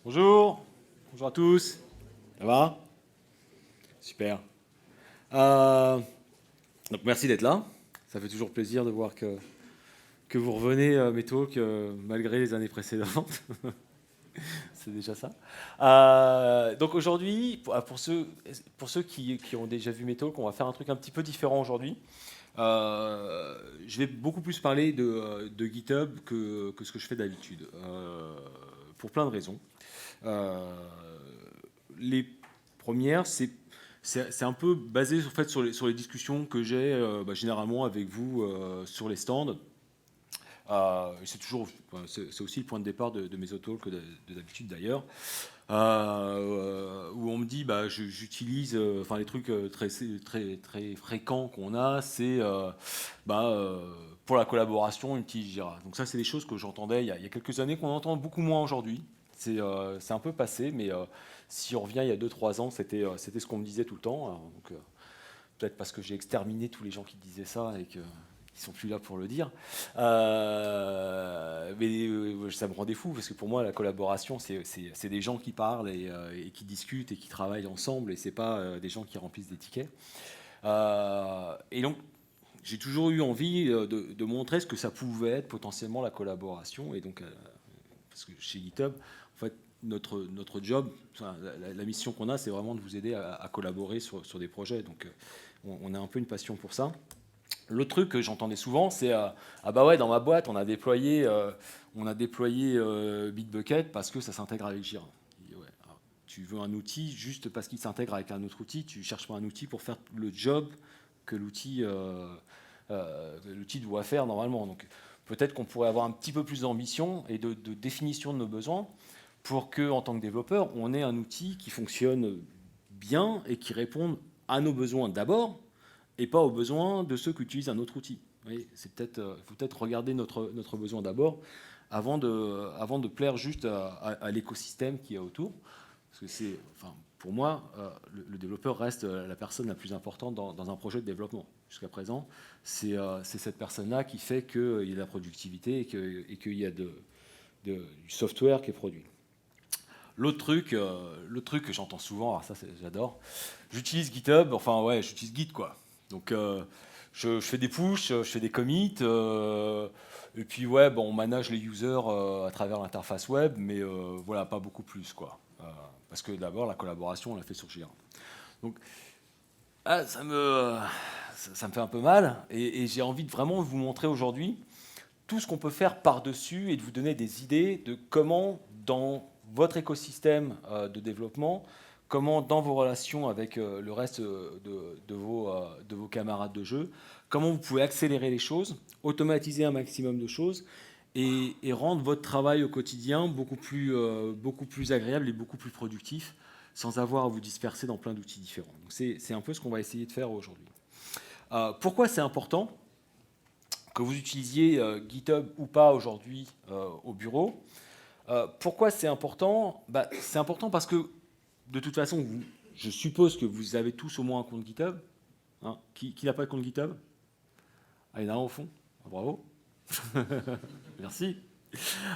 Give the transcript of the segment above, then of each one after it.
Bonjour, bonjour à tous. Ça va? Super. Euh, donc merci d'être là. Ça fait toujours plaisir de voir que vous revenez à mes talks malgré les années précédentes. C'est déjà ça. Donc aujourd'hui, pour ceux qui ont déjà vu mes talks, on va faire un truc un petit peu différent aujourd'hui. Je vais beaucoup plus parler de GitHub que ce que je fais d'habitude, pour plein de raisons. Euh, les premières, c'est un peu basé en fait, sur les discussions que j'ai généralement avec vous sur les stands. C'est toujours, c'est aussi le point de départ de mes auto-talks de d'habitude d'ailleurs, où on me dit, j'utilise, enfin les trucs très fréquents qu'on a, c'est pour la collaboration, on utilise Jira. Donc ça, c'est des choses que j'entendais il y a quelques années, qu'on entend beaucoup moins aujourd'hui. C'est un peu passé, mais si on revient il y a 2 3 ans, c'était ce qu'on me disait tout le temps. Alors, donc, peut-être parce que j'ai exterminé tous les gens qui disaient ça et qu'ils ne sont plus là pour le dire. Mais ça me rendait fou parce que pour moi, la collaboration, c'est des gens qui parlent et qui discutent et qui travaillent ensemble et c'est pas des gens qui remplissent des tickets. Et donc, j'ai toujours eu envie de montrer ce que ça pouvait être potentiellement la collaboration. Et donc, parce que chez GitHub, en fait, notre job, enfin, la mission qu'on a, c'est vraiment de vous aider à collaborer sur des projets. Donc, on a un peu une passion pour ça. L'autre truc que j'entendais souvent, c'est ah bah ouais, dans ma boîte, on a déployé Bitbucket parce que ça s'intègre avec Jira. Je dis, ouais, alors, tu veux un outil juste parce qu'il s'intègre avec un autre outil, tu cherches pas un outil pour faire le job que l'outil doit faire normalement. Donc peut-être qu'on pourrait avoir un petit peu plus d'ambition et de définition de nos besoins pour que, en tant que développeur, on ait un outil qui fonctionne bien et qui réponde à nos besoins d'abord et pas aux besoins de ceux qui utilisent un autre outil. Vous voyez, faut peut-être regarder notre besoin d'abord avant de plaire juste à l'écosystème qui est autour. Parce que enfin, pour moi, le développeur reste la personne la plus importante dans un projet de développement. Jusqu'à présent, c'est cette personne-là qui fait qu'il y a de la productivité et qu'il y a du software qui est produit. L'autre truc que j'entends souvent, alors ça j'adore, j'utilise GitHub, enfin ouais, j'utilise Git quoi. Donc je fais des push, je fais des commits, et puis ouais, bon, on manage les users à travers l'interface web, mais voilà, pas beaucoup plus quoi. Parce que d'abord la collaboration on l'a fait sur Jira. Donc ça me fait un peu mal, et j'ai envie de vraiment vous montrer aujourd'hui tout ce qu'on peut faire par-dessus et de vous donner des idées de comment, dans votre écosystème de développement, comment, dans vos relations avec le reste de vos camarades de jeu, comment vous pouvez accélérer les choses, automatiser un maximum de choses et rendre votre travail au quotidien beaucoup plus agréable et beaucoup plus productif sans avoir à vous disperser dans plein d'outils différents. Donc c'est un peu ce qu'on va essayer de faire aujourd'hui. Pourquoi c'est important que vous utilisiez GitHub ou pas aujourd'hui au bureau? Pourquoi c'est important? C'est important parce que, de toute façon, je suppose que vous avez tous au moins un compte GitHub. Hein. Qui n'a pas de compte GitHub? Ah, il y en a un au fond. Ah, bravo. Merci.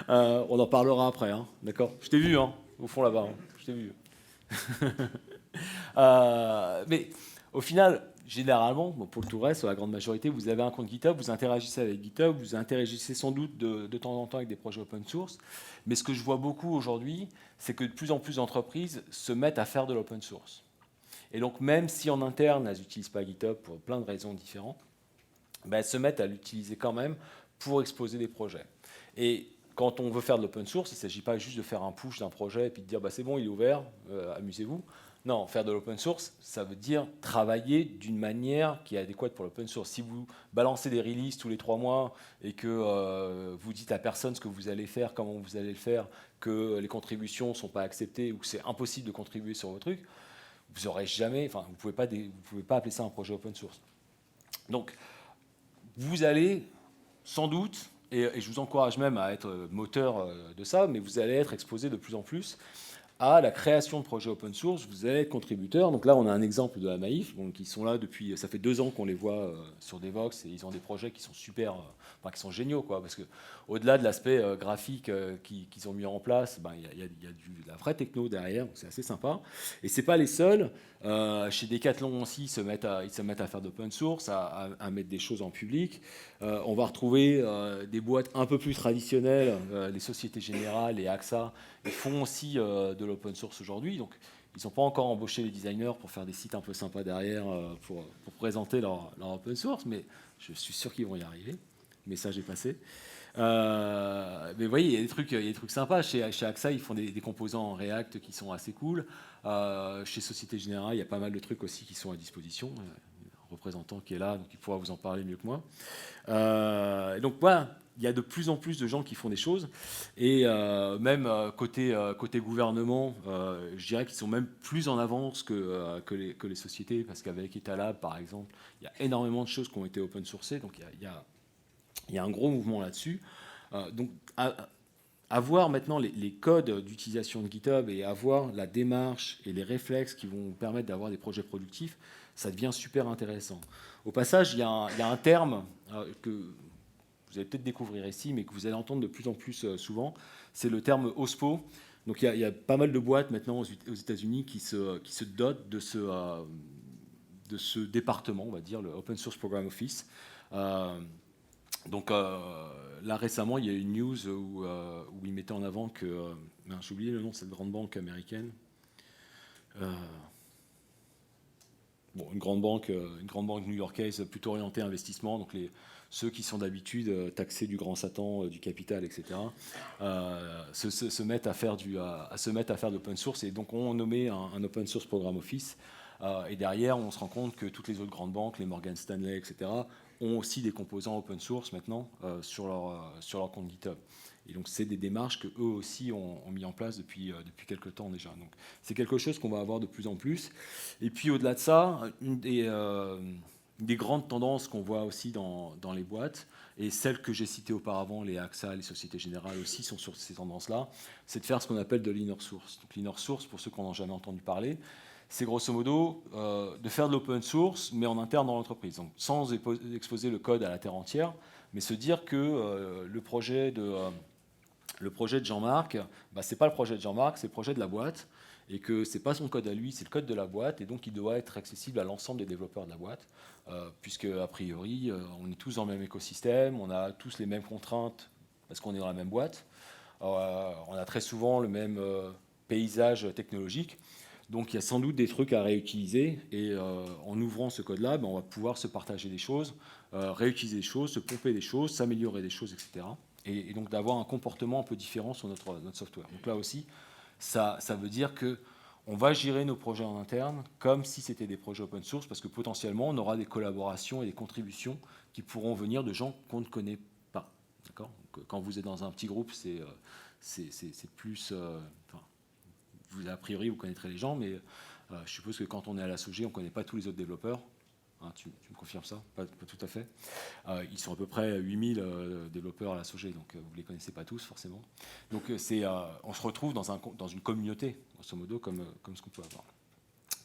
On en parlera après. Hein. D'accord? Je t'ai vu, hein, au fond là-bas. Hein. Je t'ai vu. Mais au final, généralement, bon, pour le tout reste, la grande majorité, vous avez un compte GitHub, vous interagissez avec GitHub, vous interagissez sans doute de temps en temps avec des projets open source. Mais ce que je vois beaucoup aujourd'hui, c'est que de plus en plus d'entreprises se mettent à faire de l'open source. Et donc, même si en interne, elles n'utilisent pas GitHub pour plein de raisons différentes, elles se mettent à l'utiliser quand même pour exposer des projets. Et quand on veut faire de l'open source, il ne s'agit pas juste de faire un push d'un projet et puis de dire c'est bon, il est ouvert, amusez-vous. Non, faire de l'open source, ça veut dire travailler d'une manière qui est adéquate pour l'open source. Si vous balancez des releases tous les 3 mois et que vous dites à personne ce que vous allez faire, comment vous allez le faire, que les contributions ne sont pas acceptées ou que c'est impossible de contribuer sur vos trucs, vous aurez jamais, enfin, vous pouvez pas appeler ça un projet open source. Donc, vous allez sans doute, et je vous encourage même à être moteur de ça, mais vous allez être exposé de plus en plus à la création de projets open source, vous allez être contributeur. Donc là, on a un exemple de la Maïf, donc ils sont là depuis, ça fait 2 ans qu'on les voit sur Devoxx, et ils ont des projets qui sont super, enfin qui sont géniaux, quoi, parce que au-delà de l'aspect graphique qu'ils ont mis en place, ben, il y a de la vraie techno derrière, donc c'est assez sympa. Et c'est pas les seuls. Chez Decathlon aussi, ils se mettent à faire d'open source, à mettre des choses en public. On va retrouver des boîtes un peu plus traditionnelles, les Sociétés Générales et AXA, ils font aussi de l'open source aujourd'hui. Donc, ils n'ont pas encore embauché les designers pour faire des sites un peu sympas derrière, pour présenter leur open source, mais je suis sûr qu'ils vont y arriver. Le message est passé. Mais vous voyez, il y a des trucs sympas. Chez AXA, ils font des composants en React qui sont assez cool. Chez Société Générale, il y a pas mal de trucs aussi qui sont à disposition. Un représentant qui est là, donc il pourra vous en parler mieux que moi. Donc voilà, il y a de plus en plus de gens qui font des choses. Et même côté gouvernement, je dirais qu'ils sont même plus en avance que les sociétés, parce qu'avec Etalab, par exemple, il y a énormément de choses qui ont été open sourcées. Donc il y a un gros mouvement là-dessus. Donc, avoir maintenant les codes d'utilisation de GitHub et avoir la démarche et les réflexes qui vont vous permettre d'avoir des projets productifs, ça devient super intéressant. Au passage, il y a un terme que vous allez peut-être découvrir ici, mais que vous allez entendre de plus en plus souvent, c'est le terme OSPO. Donc il y a pas mal de boîtes maintenant aux États-Unis qui se dotent de ce département, on va dire, le Open Source Program Office. Donc là récemment, il y a eu une news où ils mettaient en avant que, j'ai oublié le nom de cette grande banque américaine. Une grande banque new-yorkaise plutôt orientée investissement, donc ceux qui sont d'habitude taxés du grand Satan, du capital, etc., se mettent à faire de l'open source, et donc ont nommé un Open Source Program Office. Et derrière, on se rend compte que toutes les autres grandes banques, les Morgan Stanley, etc., ont aussi des composants open source maintenant sur leur compte GitHub. Et donc, c'est des démarches qu'eux aussi ont mis en place depuis quelques temps déjà. Donc, c'est quelque chose qu'on va avoir de plus en plus. Et puis, au-delà de ça, une des grandes tendances qu'on voit aussi dans les boîtes, et celles que j'ai citées auparavant, les AXA, les Sociétés Générales aussi, sont sur ces tendances-là, c'est de faire ce qu'on appelle de l'inner source. Donc, l'inner source, pour ceux qui n'en ont jamais entendu parler, c'est grosso modo de faire de l'open source, mais en interne dans l'entreprise. Donc, sans exposer le code à la terre entière, mais se dire que le projet de Jean-Marc, ce n'est pas le projet de Jean-Marc, c'est le projet de la boîte, et que ce n'est pas son code à lui, c'est le code de la boîte, et donc il doit être accessible à l'ensemble des développeurs de la boîte, puisque a priori, on est tous dans le même écosystème, on a tous les mêmes contraintes, parce qu'on est dans la même boîte, on a très souvent le même paysage technologique. Donc il y a sans doute des trucs à réutiliser, et en ouvrant ce code-là, on va pouvoir se partager des choses, réutiliser des choses, se pomper des choses, s'améliorer des choses, etc. Et donc d'avoir un comportement un peu différent sur notre software. Donc là aussi, ça veut dire qu'on va gérer nos projets en interne comme si c'était des projets open source, parce que potentiellement, on aura des collaborations et des contributions qui pourront venir de gens qu'on ne connaît pas. D'accord ? Donc, quand vous êtes dans un petit groupe, c'est plus... vous, a priori, vous connaîtrez les gens, mais je suppose que quand on est à la SOG, on ne connaît pas tous les autres développeurs. Hein, tu me confirmes ça? Pas tout à fait. Ils sont à peu près 8000 développeurs à la SOG, donc vous ne les connaissez pas tous forcément. Donc on se retrouve dans une communauté, grosso modo, comme ce qu'on peut avoir.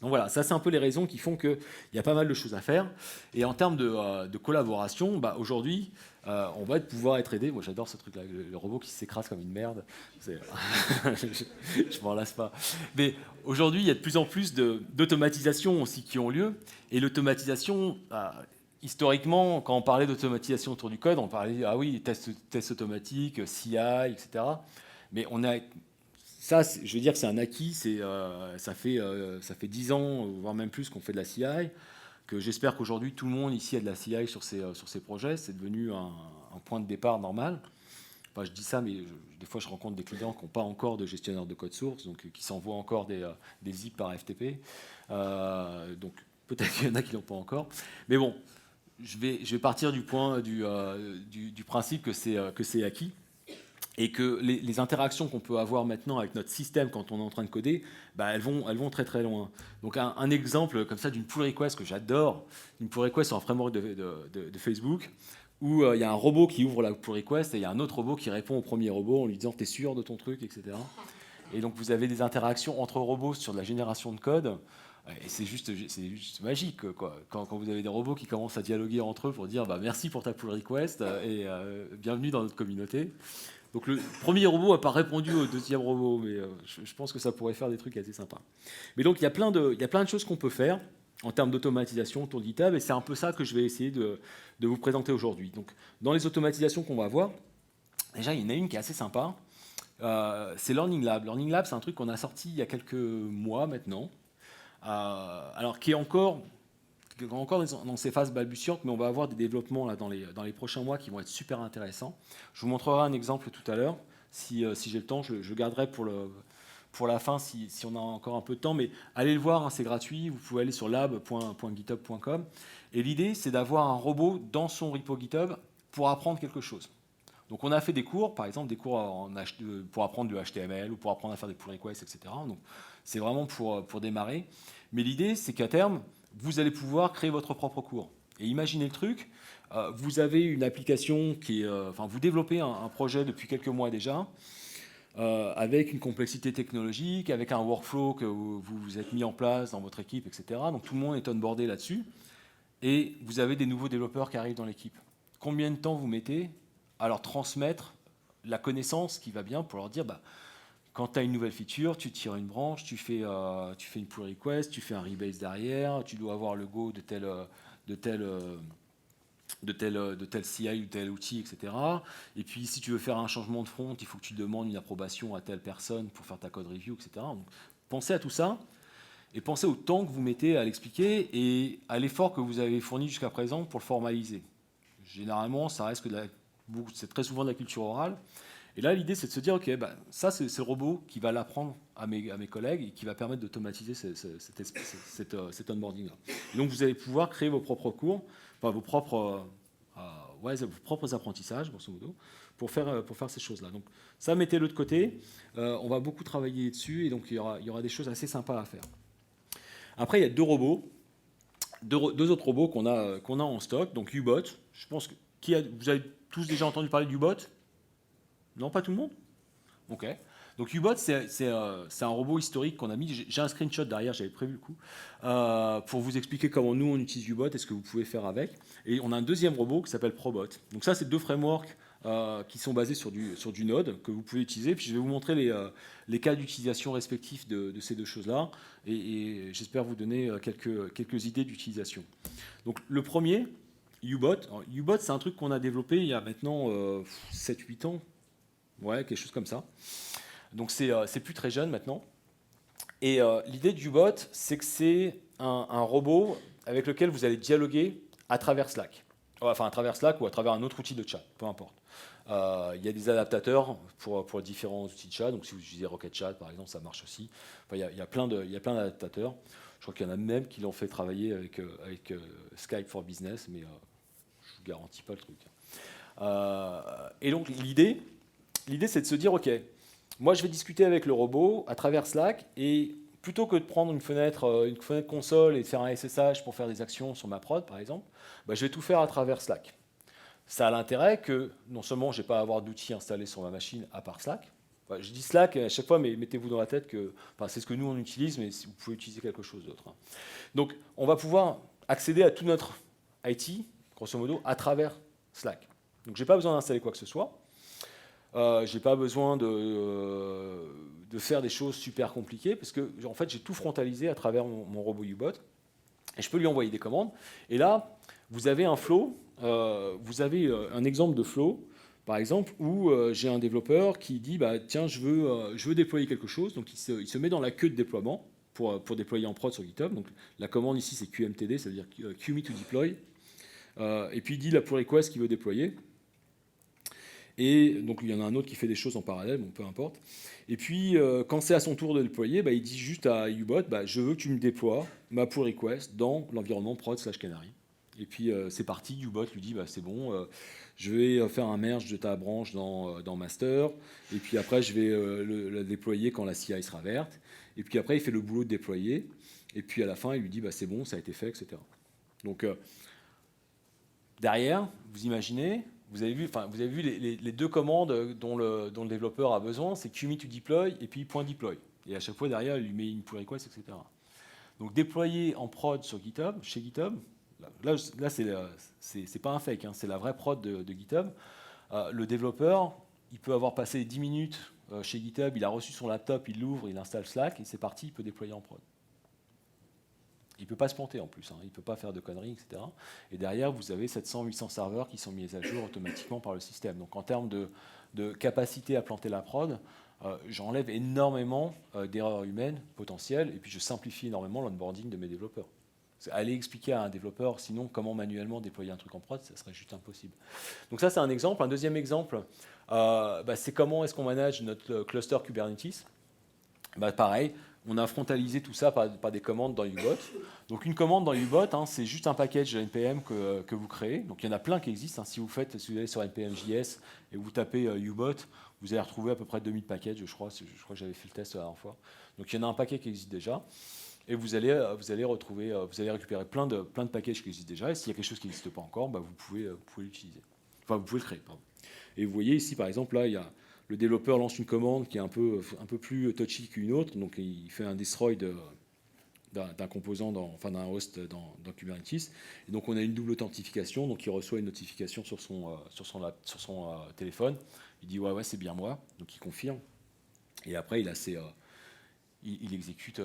Donc voilà, ça c'est un peu les raisons qui font qu'il y a pas mal de choses à faire. Et en termes de collaboration, aujourd'hui, on va pouvoir être aidé. Moi j'adore ce truc-là, le robot qui s'écrase comme une merde. Je m'en lasse pas. Mais aujourd'hui, il y a de plus en plus d'automatisation aussi qui ont lieu. Et l'automatisation, historiquement, quand on parlait d'automatisation autour du code, on parlait, ah oui, tests automatiques, CI, etc. Mais on a... Ça, je veux dire que c'est un acquis, ça fait 10 ans, voire même plus, qu'on fait de la CI, que j'espère qu'aujourd'hui, tout le monde ici a de la CI sur ses projets. C'est devenu un point de départ normal. Enfin, je dis ça, mais des fois, je rencontre des clients qui n'ont pas encore de gestionnaire de code source, donc qui s'envoient encore des zips par FTP. Donc, peut-être qu'il y en a qui n'ont pas encore. Mais bon, je vais partir du principe que c'est acquis. Et que les interactions qu'on peut avoir maintenant avec notre système quand on est en train de coder, elles vont très très loin. Donc un exemple comme ça d'une pull request que j'adore, une pull request sur un framework de Facebook, où il y a un robot qui ouvre la pull request et il y a un autre robot qui répond au premier robot en lui disant « t'es sûr de ton truc ?» etc. Et donc vous avez des interactions entre robots sur de la génération de code. Et c'est juste magique, quoi. Quand vous avez des robots qui commencent à dialoguer entre eux pour dire bah, merci pour ta pull request et bienvenue dans notre communauté. Donc le premier robot n'a pas répondu au deuxième robot, mais je pense que ça pourrait faire des trucs assez sympas. Mais donc il y a plein de choses qu'on peut faire en termes d'automatisation autour de GitHub, et c'est un peu ça que je vais essayer de vous présenter aujourd'hui. Donc dans les automatisations qu'on va voir, déjà il y en a une qui est assez sympa, c'est Learning Lab. Learning Lab, c'est un truc qu'on a sorti il y a quelques mois maintenant, alors qui est encore dans ces phases balbutiantes, mais on va avoir des développements là, dans les prochains mois qui vont être super intéressants. Je vous montrerai un exemple tout à l'heure. Si j'ai le temps, je garderai pour la fin si on a encore un peu de temps. Mais allez le voir, hein, c'est gratuit. Vous pouvez aller sur lab.github.com. Et l'idée, c'est d'avoir un robot dans son repo GitHub pour apprendre quelque chose. Donc on a fait des cours, par exemple des cours pour apprendre du HTML ou pour apprendre à faire des pull requests, etc. Donc c'est vraiment pour démarrer. Mais l'idée, c'est qu'à terme, vous allez pouvoir créer votre propre cours. Et imaginez le truc, vous avez une application qui est... vous développez un projet depuis quelques mois déjà, avec une complexité technologique, avec un workflow que vous vous êtes mis en place dans votre équipe, etc. Donc tout le monde est onboardé là-dessus. Et vous avez des nouveaux développeurs qui arrivent dans l'équipe. Combien de temps vous mettez à leur transmettre la connaissance qui va bien pour leur dire... quand tu as une nouvelle feature, tu tires une branche, tu fais une pull request, tu fais un rebase derrière, tu dois avoir le go de tel CI ou tel outil, etc. Et puis, si tu veux faire un changement de front, il faut que tu demandes une approbation à telle personne pour faire ta code review, etc. Donc, pensez à tout ça et pensez au temps que vous mettez à l'expliquer et à l'effort que vous avez fourni jusqu'à présent pour le formaliser. Généralement, ça reste c'est très souvent de la culture orale. Et là, l'idée, c'est de se dire, OK, ça, c'est le robot qui va l'apprendre à mes collègues et qui va permettre d'automatiser cet onboarding-là. Et donc, vous allez pouvoir créer vos propres cours, vos propres apprentissages, grosso modo, pour faire ces choses-là. Donc, ça, mettez-le de côté. On va beaucoup travailler dessus et donc, il y aura des choses assez sympas à faire. Après, il y a deux autres robots qu'on a en stock. Donc, Ubot. Je pense que vous avez tous déjà entendu parler d'Ubot ? Non, pas tout le monde ? Ok. Donc Ubot, c'est un robot historique qu'on a mis. J'ai un screenshot derrière, j'avais prévu le coup, pour vous expliquer comment nous on utilise Ubot et ce que vous pouvez faire avec. Et on a un deuxième robot qui s'appelle Probot. Donc ça, c'est deux frameworks qui sont basés sur du Node que vous pouvez utiliser. Puis je vais vous montrer les cas d'utilisation respectifs de ces deux choses-là. Et j'espère vous donner quelques idées d'utilisation. Donc le premier, Ubot. Alors, Ubot, c'est un truc qu'on a développé il y a maintenant 7-8 ans. Ouais, quelque chose comme ça. Donc c'est plus très jeune maintenant. Et l'idée du bot, c'est que c'est un robot avec lequel vous allez dialoguer à travers Slack. Enfin, à travers Slack ou à travers un autre outil de chat, peu importe. Il y a des adaptateurs pour différents outils de chat. Donc si vous utilisez Rocket Chat, par exemple, ça marche aussi. Enfin, il y a plein d'adaptateurs. Je crois qu'il y en a même qui l'ont fait travailler avec Skype for Business, mais je ne vous garantis pas le truc. Et donc l'idée, c'est de se dire, OK, moi je vais discuter avec le robot à travers Slack et plutôt que de prendre une fenêtre console et de faire un SSH pour faire des actions sur ma prod, par exemple, je vais tout faire à travers Slack. Ça a l'intérêt que non seulement je n'ai pas à avoir d'outils installés sur ma machine à part Slack. Je dis Slack à chaque fois, mais mettez-vous dans la tête que c'est ce que nous on utilise, mais vous pouvez utiliser quelque chose d'autre. Donc on va pouvoir accéder à tout notre IT, grosso modo, à travers Slack. Donc je n'ai pas besoin d'installer quoi que ce soit. Je n'ai pas besoin de faire des choses super compliquées parce que en fait, j'ai tout frontalisé à travers mon robot Ubot et je peux lui envoyer des commandes. Et là, vous avez un flow, vous avez un exemple de flow, par exemple, où j'ai un développeur qui dit tiens, je veux déployer quelque chose. Donc, il se met dans la queue de déploiement pour déployer en prod sur GitHub. Donc, la commande ici, c'est QMTD, ça veut dire QME to deploy. Et puis, il dit la pull request qu'il veut déployer. Et donc, il y en a un autre qui fait des choses en parallèle, bon, peu importe. Et puis, quand c'est à son tour de déployer, il dit juste à Ubot, je veux que tu me déploies ma pull request dans l'environnement prod/canary. Et puis, c'est parti, Ubot lui dit, c'est bon, je vais faire un merge de ta branche dans master. Et puis après, je vais la déployer quand la CI sera verte. Et puis après, il fait le boulot de déployer. Et puis à la fin, il lui dit, c'est bon, ça a été fait, etc. Donc, derrière, vous imaginez, vous avez vu les deux commandes dont le développeur a besoin, c'est commit to deploy et puis .deploy. Et à chaque fois, derrière, il lui met une pull request, etc. Donc, déployer en prod sur GitHub, chez GitHub, là c'est pas un fake, hein, c'est la vraie prod de GitHub. Le développeur, il peut avoir passé 10 minutes chez GitHub, il a reçu son laptop, il l'ouvre, il installe Slack, et c'est parti, il peut déployer en prod. Il ne peut pas se planter en plus, hein, il ne peut pas faire de conneries, etc. Et derrière, vous avez 700-800 serveurs qui sont mis à jour automatiquement par le système. Donc en termes de capacité à planter la prod, j'enlève énormément d'erreurs humaines potentielles, et puis je simplifie énormément l'onboarding de mes développeurs. Aller expliquer à un développeur, sinon, comment manuellement déployer un truc en prod, ça serait juste impossible. Donc ça, c'est un exemple. Un deuxième exemple, c'est comment est-ce qu'on manage notre cluster Kubernetes. Pareil, on a frontalisé tout ça par des commandes dans UBot. Donc une commande dans UBot, hein, c'est juste un package NPM que vous créez. Donc il y en a plein qui existent. Hein. Si vous allez sur NPM.js et vous tapez UBot, vous allez retrouver à peu près 2000 packages, je crois que j'avais fait le test la dernière fois. Donc il y en a un paquet qui existe déjà. Et vous allez récupérer plein de packages qui existent déjà. Et s'il y a quelque chose qui n'existe pas encore, vous pouvez l'utiliser. Enfin, vous pouvez le créer, pardon. Et vous voyez ici, par exemple, là, le développeur lance une commande qui est un peu plus touchy qu'une autre. Donc, il fait un destroy d'un composant, d'un host dans Kubernetes. Et donc, on a une double authentification. Donc, il reçoit une notification sur son téléphone. Il dit ouais, c'est bien moi. Donc, il confirme. Et après, il exécute,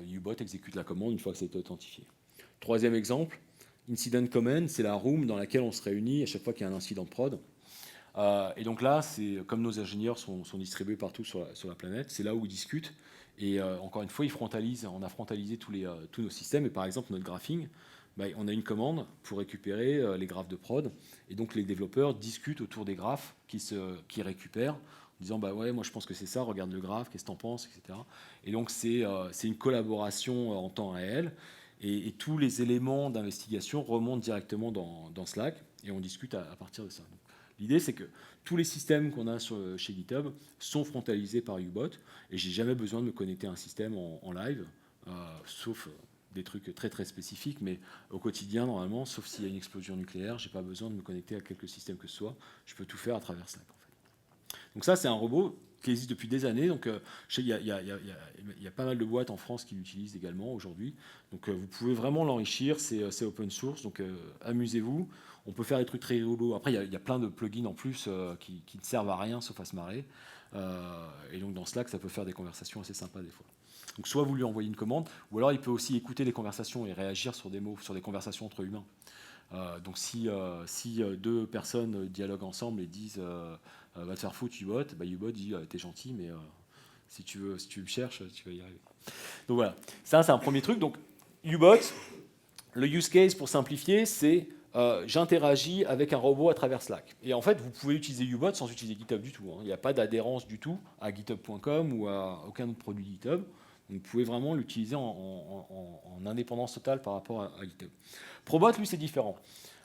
UBot exécute la commande une fois que c'est authentifié. Troisième exemple, Incident Command, c'est la room dans laquelle on se réunit à chaque fois qu'il y a un incident de prod. Et donc là, c'est comme nos ingénieurs sont distribués partout sur la planète, c'est là où ils discutent. Et encore une fois, on a frontalisé tous nos systèmes. Et par exemple, notre graphing, on a une commande pour récupérer les graphes de prod. Et donc les développeurs discutent autour des graphes qu'ils récupèrent, en disant ouais, moi je pense que c'est ça, regarde le graphe, qu'est-ce que t'en penses, etc. Et donc c'est une collaboration en temps réel. Et tous les éléments d'investigation remontent directement dans Slack et on discute à partir de ça. L'idée, c'est que tous les systèmes qu'on a chez GitHub sont frontalisés par UBot et j'ai jamais besoin de me connecter à un système en live, sauf des trucs très très spécifiques, mais au quotidien, normalement, sauf s'il y a une explosion nucléaire, j'ai pas besoin de me connecter à quelque système que ce soit. Je peux tout faire à travers Slack. En fait. Donc ça, c'est un robot qui existe depuis des années. Donc, il y a pas mal de boîtes en France qui l'utilisent également aujourd'hui. Donc, vous pouvez vraiment l'enrichir. C'est open source. Donc, amusez-vous. On peut faire des trucs très rigolos. Après, il y a plein de plugins en plus qui ne servent à rien sauf à se marrer. Et donc, dans Slack, ça peut faire des conversations assez sympas des fois. Donc, soit vous lui envoyez une commande, ou alors il peut aussi écouter les conversations et réagir sur des mots, sur des conversations entre humains. Donc si deux personnes dialoguent ensemble et disent va te faire foutre UBot, UBot dit t'es gentil mais si tu me cherches tu vas y arriver. Donc voilà, ça c'est un premier truc. Donc UBot, le use case pour simplifier, c'est j'interagis avec un robot à travers Slack. Et en fait, vous pouvez utiliser UBot sans utiliser GitHub du tout. Hein. Il n'y a pas d'adhérence du tout à github.com ou à aucun autre produit GitHub. Donc, vous pouvez vraiment l'utiliser en indépendance totale par rapport à GitHub. Probot, lui, c'est différent.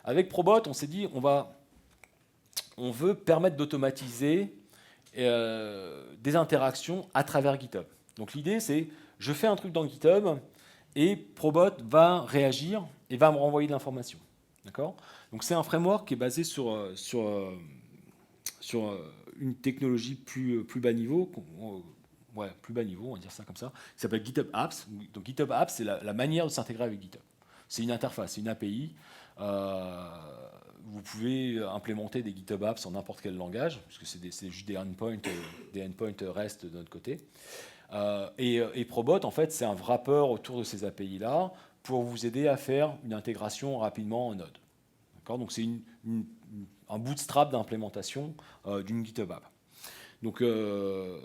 Avec Probot, on s'est dit, on veut permettre d'automatiser des interactions à travers GitHub. Donc l'idée, c'est, je fais un truc dans GitHub et Probot va réagir et va me renvoyer de l'information. D'accord ? Donc c'est un framework qui est basé sur une technologie plus bas niveau. Plus bas niveau, on va dire ça comme ça, qui s'appelle GitHub Apps. Donc GitHub Apps, c'est la manière de s'intégrer avec GitHub. C'est une interface, c'est une API. Vous pouvez implémenter des GitHub Apps en n'importe quel langage, puisque c'est juste des endpoints REST de notre côté. Et Probot, en fait, c'est un wrapper autour de ces API-là pour vous aider à faire une intégration rapidement en Node. Donc c'est un bootstrap d'implémentation d'une GitHub App. Donc vous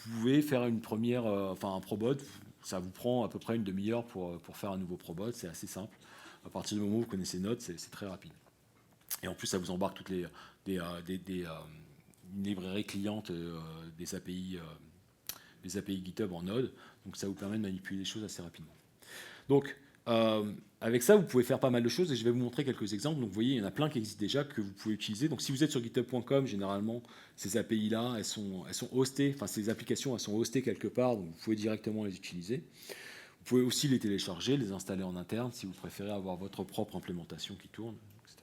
pouvez faire une première, un Probot, ça vous prend à peu près une demi-heure pour faire un nouveau Probot, c'est assez simple. À partir du moment où vous connaissez Node, c'est très rapide. Et en plus, ça vous embarque toutes une librairie cliente des API GitHub en Node, donc ça vous permet de manipuler les choses assez rapidement. Donc, avec ça, vous pouvez faire pas mal de choses et je vais vous montrer quelques exemples. Donc, vous voyez, il y en a plein qui existent déjà que vous pouvez utiliser. Donc, si vous êtes sur github.com, généralement, ces API-là, elles sont hostées. Enfin, ces applications, elles sont hostées quelque part, donc vous pouvez directement les utiliser. Vous pouvez aussi les télécharger, les installer en interne si vous préférez avoir votre propre implémentation qui tourne, etc.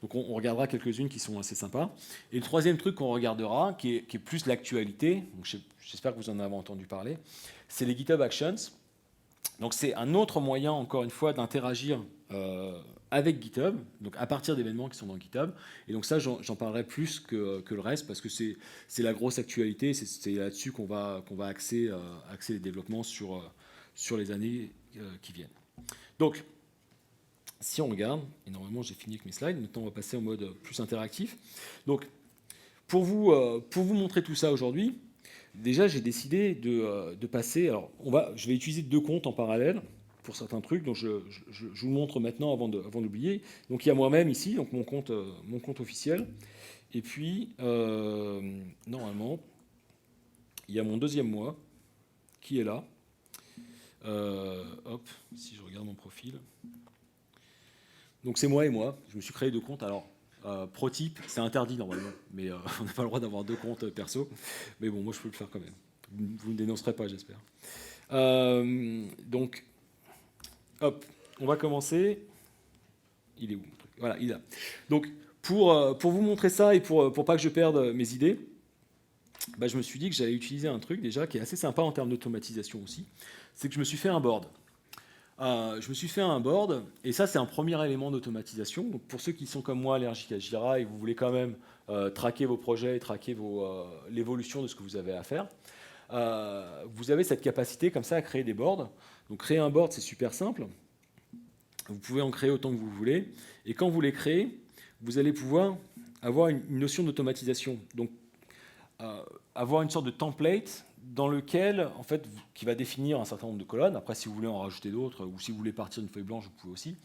Donc on regardera quelques-unes qui sont assez sympas. Et le troisième truc qu'on regardera, qui est plus l'actualité, donc j'espère que vous en avez entendu parler, c'est les GitHub Actions. Donc c'est un autre moyen, encore une fois, d'interagir avec GitHub, donc à partir d'événements qui sont dans GitHub. Et donc ça, j'en parlerai plus que le reste, parce que c'est la grosse actualité, c'est là-dessus qu'on va axer les développements sur les années qui viennent. Donc, si on regarde, et normalement j'ai fini avec mes slides, maintenant on va passer en mode plus interactif. Donc, pour vous montrer tout ça aujourd'hui, déjà j'ai décidé de passer, alors je vais utiliser 2 comptes en parallèle pour certains trucs, donc je vous le montre maintenant avant d'oublier. Donc il y a moi-même ici, donc mon compte officiel, et puis normalement il y a mon deuxième mois qui est là. Hop, si je regarde mon profil. Donc c'est moi et moi, je me suis créé 2 comptes. Alors, pro type, c'est interdit normalement, mais on n'a pas le droit d'avoir 2 comptes perso. Mais bon, moi je peux le faire quand même. Vous ne me dénoncerez pas, j'espère. Donc, hop, on va commencer. Il est où mon truc? Voilà, il est là. Donc, pour vous montrer ça et pour pas que je perde mes idées, bah, je me suis dit que j'allais utiliser un truc déjà qui est assez sympa en termes d'automatisation aussi. C'est que je me suis fait un board. Et ça c'est un premier élément d'automatisation. Donc pour ceux qui sont comme moi allergiques à Jira et vous voulez quand même traquer vos projets, traquer l'évolution de ce que vous avez à faire, vous avez cette capacité comme ça à créer des boards. Donc créer un board c'est super simple. Vous pouvez en créer autant que vous voulez. Et quand vous les créez, vous allez pouvoir avoir une notion d'automatisation. Donc avoir une sorte de template dans lequel, en fait, qui va définir un certain nombre de colonnes. Après, si vous voulez en rajouter d'autres, ou si vous voulez partir d'une feuille blanche, vous pouvez aussi.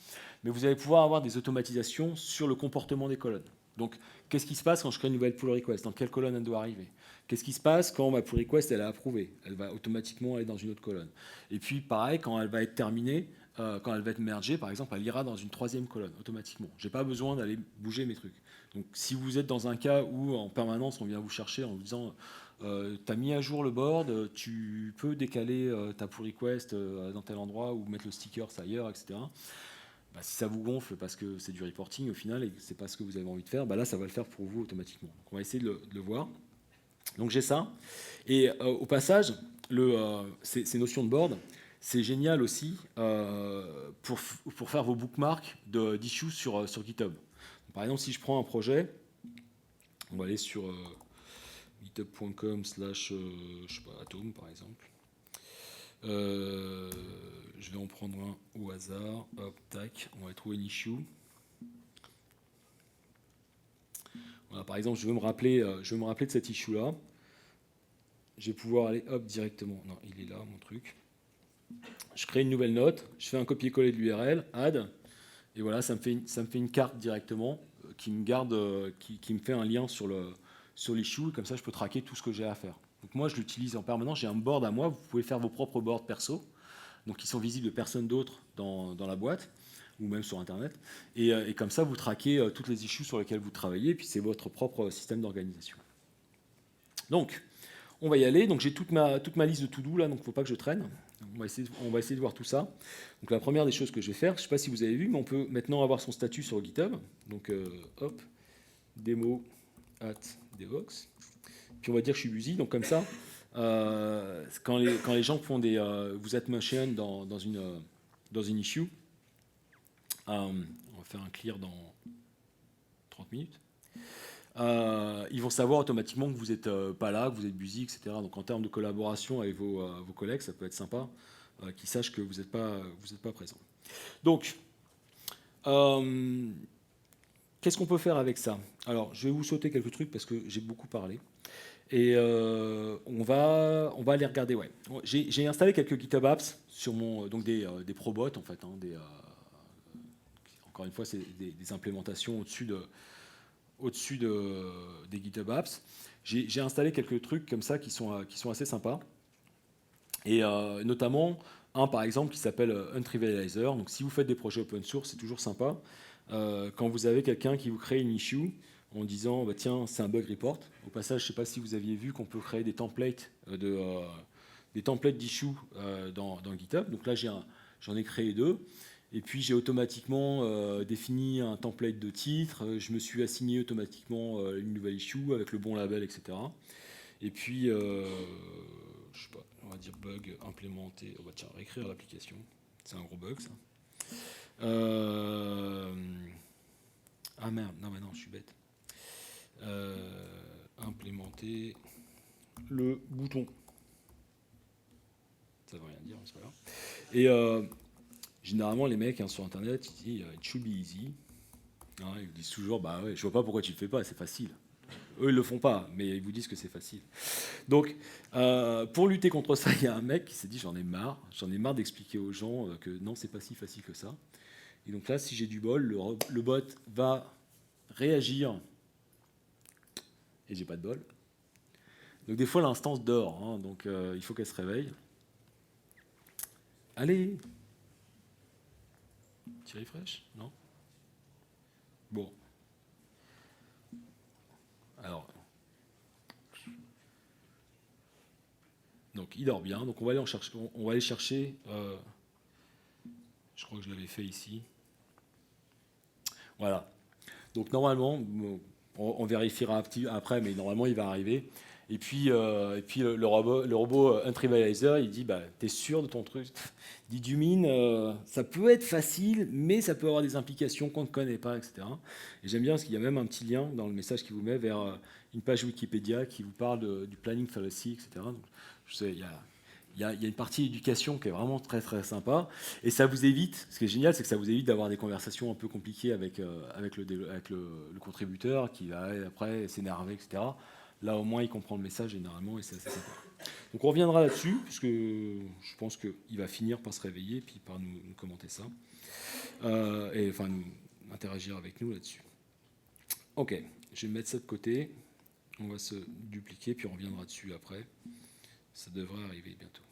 Mais vous allez pouvoir avoir des automatisations sur le comportement des colonnes. Donc, qu'est-ce qui se passe quand je crée une nouvelle pull request? Dans quelle colonne elle doit arriver? Qu'est-ce qui se passe quand ma pull request elle est approuvée? Elle va automatiquement aller dans une autre colonne. Et puis, pareil, quand elle va être terminée, quand elle va être mergée, par exemple, elle ira dans une 3e colonne automatiquement. Je n'ai pas besoin d'aller bouger mes trucs. Donc, si vous êtes dans un cas où, en permanence, on vient vous chercher en vous disant tu as mis à jour le board, tu peux décaler ta pull request dans tel endroit ou mettre le sticker ailleurs, etc. Bah, si ça vous gonfle parce que c'est du reporting au final et que ce n'est pas ce que vous avez envie de faire, bah là, ça va le faire pour vous automatiquement. Donc, on va essayer de le voir. Donc, j'ai ça. Et au passage, ces notions de board, c'est génial aussi pour faire vos bookmarks d'issues sur GitHub. Par exemple, si je prends un projet, on va aller sur github.com/, Atom, par exemple. Je vais en prendre un au hasard. Hop, tac, on va trouver une issue. Voilà, par exemple, je veux me rappeler de cette issue-là. Je vais pouvoir aller, hop, directement. Non, il est là, mon truc. Je crée une nouvelle note, je fais un copier-coller de l'URL, add, et voilà, ça me fait une carte directement qui me fait un lien sur l'issue, comme ça je peux traquer tout ce que j'ai à faire. Donc moi je l'utilise en permanence, j'ai un board à moi, vous pouvez faire vos propres boards perso, donc qui sont visibles de personne d'autre dans la boîte, ou même sur internet, et comme ça vous traquez toutes les issues sur lesquelles vous travaillez, et puis c'est votre propre système d'organisation. Donc, on va y aller. Donc j'ai toute ma liste de to-do là, donc il ne faut pas que je traîne. On va essayer de voir tout ça. Donc la première des choses que je vais faire, je ne sais pas si vous avez vu, mais on peut maintenant avoir son statut sur GitHub. Donc hop, demo @devox. Puis on va dire que je suis busy. Donc comme ça, quand les gens font vous êtes mentioned dans une issue, on va faire un clear dans 30 minutes. Ils vont savoir automatiquement que vous n'êtes pas là, que vous êtes busy, etc. Donc en termes de collaboration avec vos collègues, ça peut être sympa qu'ils sachent que vous n'êtes pas présent. Donc, qu'est-ce qu'on peut faire avec ça? Alors, je vais vous sauter quelques trucs parce que j'ai beaucoup parlé. Et on va aller regarder. Ouais. J'ai installé quelques GitHub Apps sur donc des probots en fait. Encore une fois, c'est des implémentations au-dessus des GitHub Apps. J'ai installé quelques trucs comme ça qui sont assez sympas. Et notamment, un par exemple qui s'appelle Untrivializer. Donc si vous faites des projets open source, c'est toujours sympa. Quand vous avez quelqu'un qui vous crée une issue en disant bah, tiens, c'est un bug report. Au passage, je ne sais pas si vous aviez vu qu'on peut créer des templates d'issue dans GitHub. Donc là, j'en ai créé 2. Et puis j'ai automatiquement défini un template de titre, je me suis assigné automatiquement une nouvelle issue avec le bon label, etc. Et puis, je sais pas, on va dire bug implémenté. Oh bah tiens, réécrire l'application. C'est un gros bug ça. Ah merde, non mais non, je suis bête. Implémenter le bouton. Ça veut rien dire, mais c'est pas grave. Et généralement, les mecs sur Internet, ils disent « it should be easy ». Ils vous disent toujours « bah ouais, je vois pas pourquoi tu le fais pas, c'est facile ». Eux, ils le font pas, mais ils vous disent que c'est facile. Donc, pour lutter contre ça, il y a un mec qui s'est dit « j'en ai marre d'expliquer aux gens que non, c'est pas si facile que ça ». Et donc là, si j'ai du bol, le bot va réagir, et j'ai pas de bol. Donc des fois, l'instance dort, donc il faut qu'elle se réveille. Allez, petit refresh, non? Bon. Alors, donc il dort bien. Donc on va aller chercher. On va aller chercher. Je crois que je l'avais fait ici. Voilà. Donc normalement, on vérifiera après, mais normalement il va arriver. Et puis le robot Untrivializer, il dit bah, t'es sûr de ton truc? Il dit Dumine, ça peut être facile, mais ça peut avoir des implications qu'on ne connaît pas, etc. Et j'aime bien parce qu'il y a même un petit lien dans le message qui vous met vers une page Wikipédia qui vous parle du planning fallacy, etc. Donc, je sais, il y a une partie éducation qui est vraiment très très sympa. Et ça vous évite, ce qui est génial, c'est que ça vous évite d'avoir des conversations un peu compliquées avec le contributeur qui va après s'énerver, etc. Là, au moins, il comprend le message généralement et c'est assez sympa. Donc, on reviendra là-dessus, puisque je pense qu'il va finir par se réveiller puis par nous commenter ça. Et enfin, nous interagir avec nous là-dessus. Ok, je vais mettre ça de côté. On va se dupliquer, puis on reviendra dessus après. Ça devrait arriver bientôt.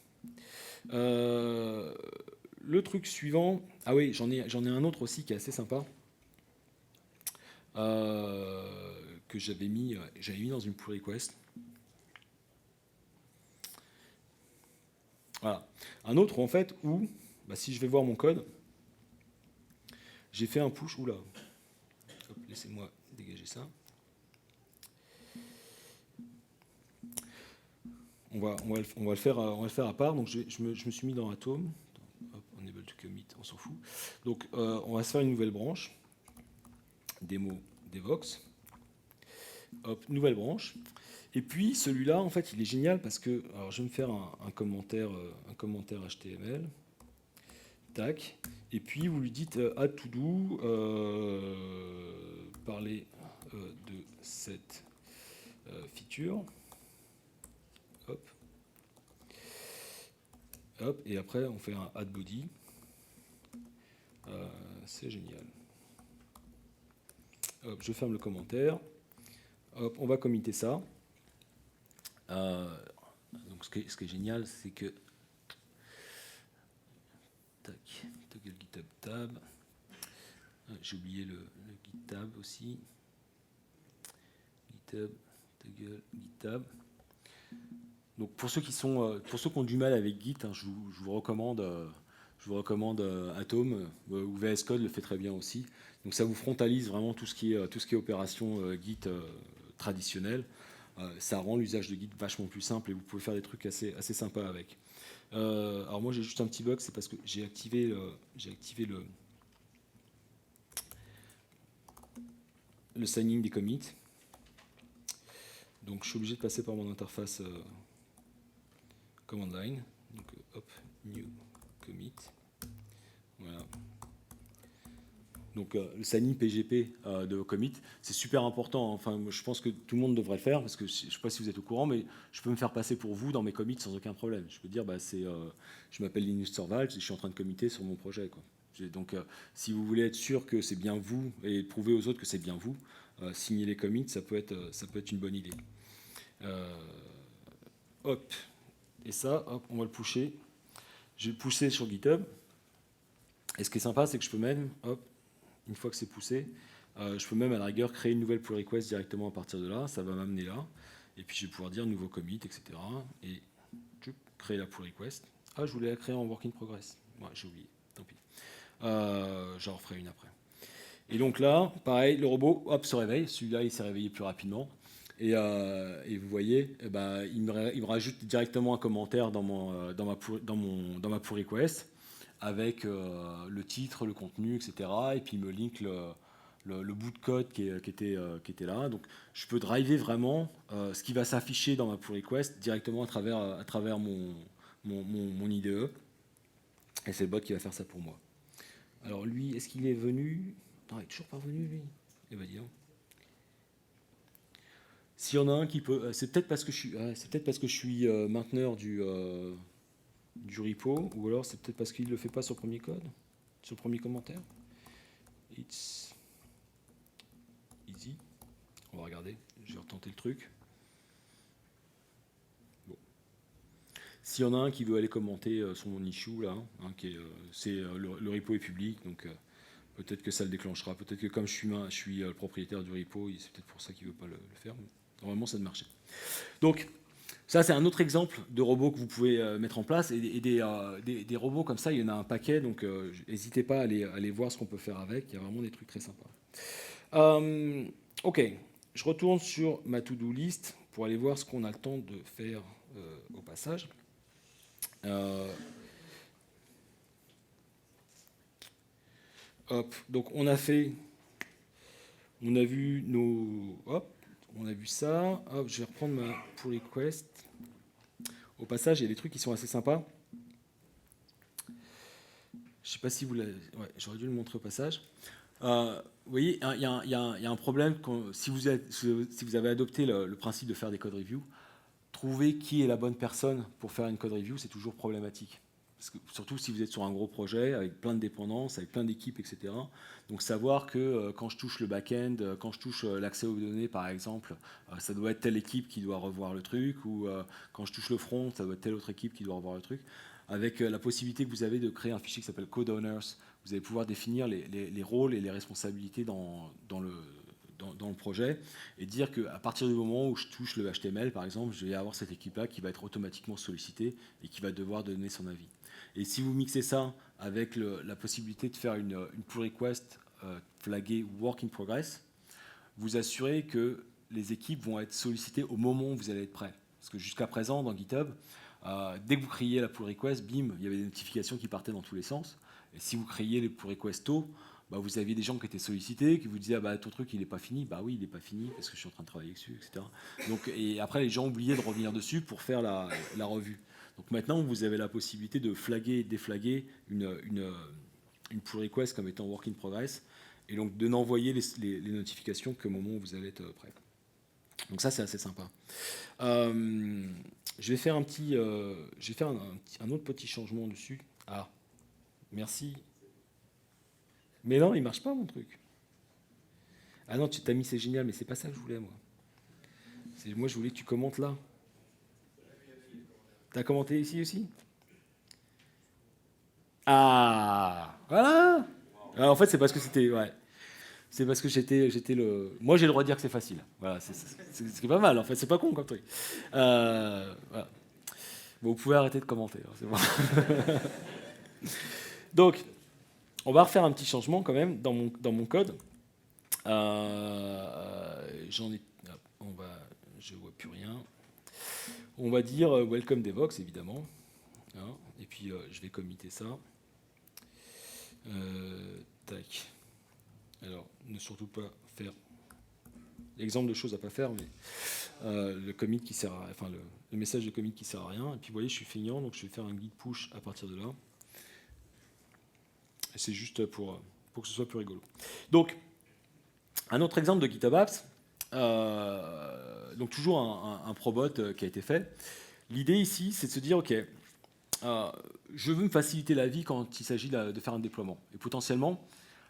Le truc suivant. Ah oui, j'en ai un autre aussi qui est assez sympa. Que j'avais mis dans une pull request. Voilà. Un autre en fait où, si je vais voir mon code, j'ai fait un push. Oula. Laissez-moi dégager ça. On va le faire à part. Donc je me suis mis dans Atom. Hop, enable to commit, on s'en fout. Donc on va se faire une nouvelle branche. Démo Devox. Hop, nouvelle branche. Et puis celui-là, en fait, il est génial parce que, alors je vais me faire un commentaire HTML. Tac. Et puis vous lui dites add to do, parler de cette feature. Hop. Hop. Et après, on fait un add body. C'est génial. Hop, je ferme le commentaire. Hop, on va committer ça. Donc ce qui est génial, c'est que tac, toggle GitHub tab. J'ai oublié le GitHub aussi. GitHub, toggle GitHub. Donc pour ceux qui ont du mal avec Git, je vous recommande Atom, ou VS Code le fait très bien aussi. Donc ça vous frontalise vraiment tout ce qui est opération Git traditionnelle. Ça rend l'usage de Git vachement plus simple et vous pouvez faire des trucs assez sympas avec. Alors moi j'ai juste un petit bug, c'est parce que j'ai activé le signing des commits. Donc je suis obligé de passer par mon interface command line. Donc hop, new commit. Voilà. Donc le signing PGP de vos commits, c'est super important. Enfin, je pense que tout le monde devrait le faire parce que je ne sais pas si vous êtes au courant, mais je peux me faire passer pour vous dans mes commits sans aucun problème. Je peux dire, je m'appelle Linus Torvalds et je suis en train de committer sur mon projet, quoi. Donc, si vous voulez être sûr que c'est bien vous et prouver aux autres que c'est bien vous, signer les commits, ça peut être une bonne idée. Hop. Et ça, hop, on va le pusher. Je vais le pousser sur GitHub. Et ce qui est sympa, c'est que je peux même, hop, une fois que c'est poussé, je peux même à la rigueur créer une nouvelle pull request directement à partir de là. Ça va m'amener là. Et puis je vais pouvoir dire nouveau commit, etc. Et créer la pull request. Ah, je voulais la créer en work in progress. Ouais, j'ai oublié. Tant pis. J'en referai une après. Et donc là, pareil, le robot, hop, se réveille. Celui-là, il s'est réveillé plus rapidement. Et vous voyez, eh ben, il me rajoute directement un commentaire dans ma pull request avec le titre, le contenu, etc. Et puis il me link le bout de code qui était là. Donc je peux driver vraiment ce qui va s'afficher dans ma pull request directement à travers mon IDE. Et c'est le bot qui va faire ça pour moi. Alors lui, est-ce qu'il est venu? Non, il est toujours pas venu lui. Eh ben dis donc. S'il y en a un qui peut, c'est peut-être parce que je suis mainteneur du repo, ou alors c'est peut-être parce qu'il ne le fait pas sur le premier code, sur le premier commentaire. It's easy. On va regarder, je vais retenter le truc. Bon. S'il y en a un qui veut aller commenter sur mon issue, là, hein, le repo est public, donc peut-être que ça le déclenchera. Peut-être que comme je suis le propriétaire du repo, c'est peut-être pour ça qu'il ne veut pas le faire. Mais normalement, ça devrait marcher. Donc, ça, c'est un autre exemple de robots que vous pouvez mettre en place. Et des robots comme ça, il y en a un paquet. Donc, n'hésitez pas à aller voir ce qu'on peut faire avec. Il y a vraiment des trucs très sympas. Ok, je retourne sur ma to-do list pour aller voir ce qu'on a le temps de faire au passage. Hop, donc on a vu on a vu ça. Hop, je vais reprendre ma pull request. Au passage, il y a des trucs qui sont assez sympas. Je ne sais pas si vous l'avez... Ouais, j'aurais dû le montrer au passage. Vous voyez, il y a un problème. Si vous avez adopté le principe de faire des code reviews, trouver qui est la bonne personne pour faire une code review, c'est toujours problématique. Parce que, surtout si vous êtes sur un gros projet avec plein de dépendances, avec plein d'équipes, etc. Donc savoir que quand je touche le back-end, quand je touche l'accès aux données par exemple, ça doit être telle équipe qui doit revoir le truc, ou quand je touche le front, ça doit être telle autre équipe qui doit revoir le truc. Avec la possibilité que vous avez de créer un fichier qui s'appelle Code Owners, vous allez pouvoir définir les rôles et les responsabilités dans le projet et dire qu'à partir du moment où je touche le HTML, par exemple, je vais avoir cette équipe-là qui va être automatiquement sollicitée et qui va devoir donner son avis. Et si vous mixez ça avec la possibilité de faire une pull request flaguée Work in Progress, vous assurez que les équipes vont être sollicitées au moment où vous allez être prêt. Parce que jusqu'à présent, dans GitHub, dès que vous créiez la pull request, bim, il y avait des notifications qui partaient dans tous les sens. Et si vous créiez les pull requests tôt, bah, vous aviez des gens qui étaient sollicités, qui vous disaient ah bah, ton truc il n'est pas fini. Bah oui, il n'est pas fini parce que je suis en train de travailler dessus, etc. Donc, et après, les gens oubliaient de revenir dessus pour faire la revue. Donc maintenant, vous avez la possibilité de flaguer et déflaguer une pull request comme étant work in progress, et donc de n'envoyer les notifications qu'au moment où vous allez être prêt. Donc ça, c'est assez sympa. Je vais faire un autre petit changement dessus. Ah, merci. Mais non, il marche pas mon truc. Ah non, tu t'as mis c'est génial, mais c'est pas ça que je voulais moi. Moi, je voulais que tu commentes là. T'as commenté ici aussi? Ah, voilà. Alors, en fait, c'est parce que c'était, ouais, c'est parce que j'étais le. Moi, j'ai le droit de dire que c'est facile. Voilà, c'est pas mal. En fait, c'est pas con comme truc. Voilà. Bon, vous pouvez arrêter de commenter. Hein, c'est bon. Donc, on va refaire un petit changement quand même dans mon code. J'en ai. Je vois plus rien. On va dire welcome Devox évidemment. Hein, et puis je vais committer ça. Tac. Alors, ne surtout pas faire l'exemple de choses à pas faire, mais le commit qui sert à, enfin le message de commit qui sert à rien. Et puis vous voyez, je suis feignant, donc je vais faire un git push à partir de là. Et c'est juste pour que ce soit plus rigolo. Donc, un autre exemple de GitHub Apps. Donc toujours un probot qui a été fait. L'idée ici, c'est de se dire, ok, je veux me faciliter la vie quand il s'agit de faire un déploiement. Et potentiellement,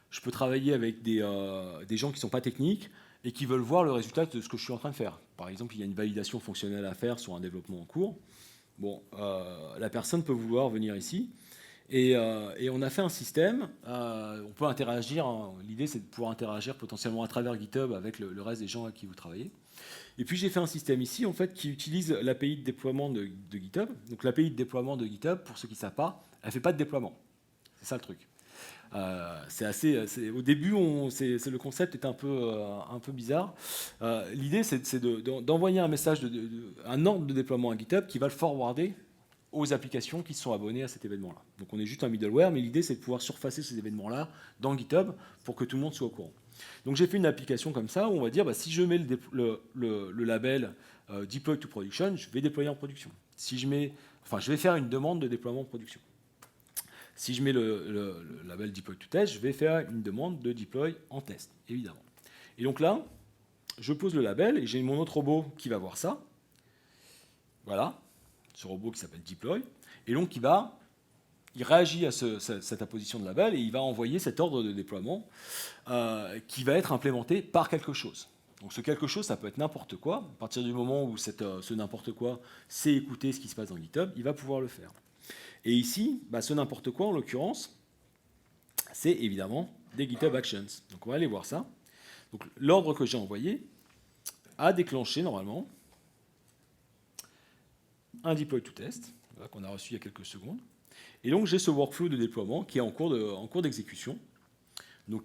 je peux travailler avec des gens qui ne sont pas techniques et qui veulent voir le résultat de ce que je suis en train de faire. Par exemple, il y a une validation fonctionnelle à faire sur un développement en cours. Bon, la personne peut vouloir venir ici. Et on a fait un système, on peut interagir, hein. L'idée c'est de pouvoir interagir potentiellement à travers GitHub avec le reste des gens avec qui vous travaillez. Et puis j'ai fait un système ici en fait qui utilise l'API de déploiement de GitHub. Donc l'API de déploiement de GitHub, pour ceux qui ne savent pas, elle ne fait pas de déploiement. C'est ça le truc. Au début, le concept est un peu bizarre. L'idée, c'est d'envoyer un message, un ordre de déploiement à GitHub qui va le forwarder aux applications qui sont abonnées à cet événement-là. Donc on est juste un middleware, mais l'idée, c'est de pouvoir surfacer ces événements-là dans GitHub pour que tout le monde soit au courant. Donc j'ai fait une application comme ça où on va dire, si je mets le label Deploy to Production, je vais déployer en production. Je vais faire une demande de déploiement en production. Si je mets le label Deploy to Test, je vais faire une demande de deploy en test, évidemment. Et donc là, je pose le label et j'ai mon autre robot qui va voir ça. Voilà, ce robot qui s'appelle Deploy. Et donc il réagit à cette apposition de label et il va envoyer cet ordre de déploiement qui va être implémenté par quelque chose. Donc ce quelque chose, ça peut être n'importe quoi. À partir du moment où ce n'importe quoi sait écouter ce qui se passe dans GitHub, il va pouvoir le faire. Et ici, ce n'importe quoi, en l'occurrence, c'est évidemment des GitHub Actions. Donc on va aller voir ça. Donc l'ordre que j'ai envoyé a déclenché normalement un deploy to test, qu'on a reçu il y a quelques secondes. Et donc j'ai ce workflow de déploiement qui est en cours d'exécution. Donc,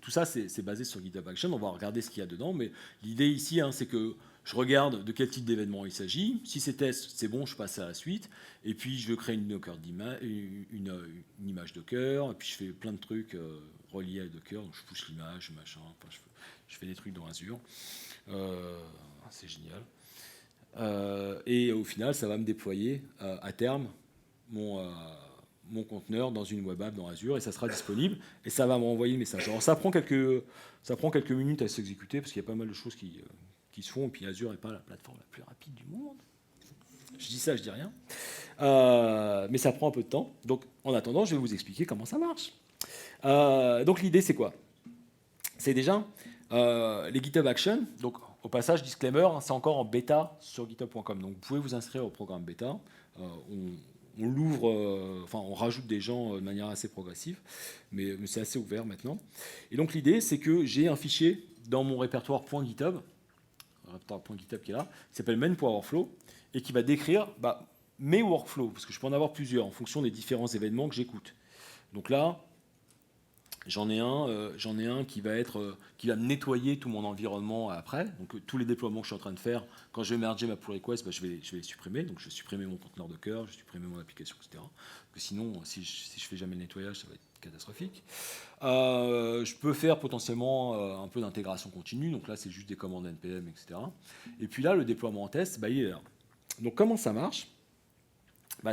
tout ça, c'est basé sur GitHub Action. On va regarder ce qu'il y a dedans. Mais l'idée ici, c'est que je regarde de quel type d'événement il s'agit. Si c'est test, c'est bon, je passe à la suite. Et puis, je crée une image Docker. Et puis, je fais plein de trucs reliés à Docker. Donc, je pousse l'image, machin. Enfin, je fais des trucs dans Azure. C'est génial. Et au final, ça va me déployer à terme mon conteneur dans une web app dans Azure et ça sera disponible et ça va m'envoyer le message. Alors ça prend quelques minutes à s'exécuter parce qu'il y a pas mal de choses qui se font et puis Azure n'est pas la plateforme la plus rapide du monde. Je dis ça, je dis rien. Mais ça prend un peu de temps. Donc en attendant, je vais vous expliquer comment ça marche. Donc l'idée c'est quoi? C'est déjà les GitHub Actions. Donc au passage, disclaimer, c'est encore en bêta sur github.com. Donc vous pouvez vous inscrire au programme bêta. On l'ouvre, on rajoute des gens de manière assez progressive, mais c'est assez ouvert maintenant. Et donc l'idée, c'est que j'ai un fichier dans mon répertoire .github, qui est là, qui s'appelle main.workflow, et qui va décrire mes workflows, parce que je peux en avoir plusieurs en fonction des différents événements que j'écoute. Donc là, j'en ai un qui va me nettoyer tout mon environnement après. Donc tous les déploiements que je suis en train de faire, quand je vais merger ma pull request, je vais les supprimer. Donc je vais supprimer mon conteneur Docker, je vais supprimer mon application, etc. Parce que sinon, si je fais jamais le nettoyage, ça va être catastrophique. Je peux faire potentiellement un peu d'intégration continue. Donc là, c'est juste des commandes npm, etc. Et puis là, le déploiement en test, il est là. Donc comment ça marche?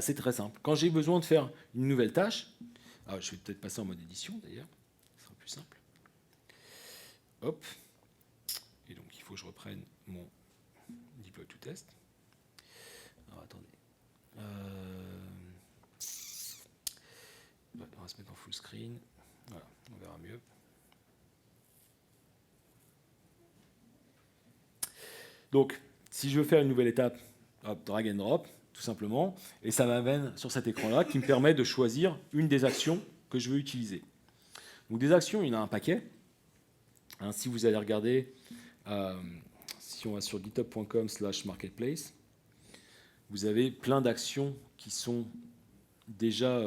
C'est très simple. Quand j'ai besoin de faire une nouvelle tâche, je vais peut-être passer en mode édition d'ailleurs. Plus simple. Hop. Et donc, il faut que je reprenne mon deploy to test. Alors, attendez. On va se mettre en full screen. Voilà, on verra mieux. Donc, si je veux faire une nouvelle étape, hop, drag and drop, tout simplement, et ça m'amène sur cet écran-là qui me permet de choisir une des actions que je veux utiliser. Donc des actions, il y en a un paquet. Si vous allez regarder, si on va sur github.com/marketplace, vous avez plein d'actions qui sont déjà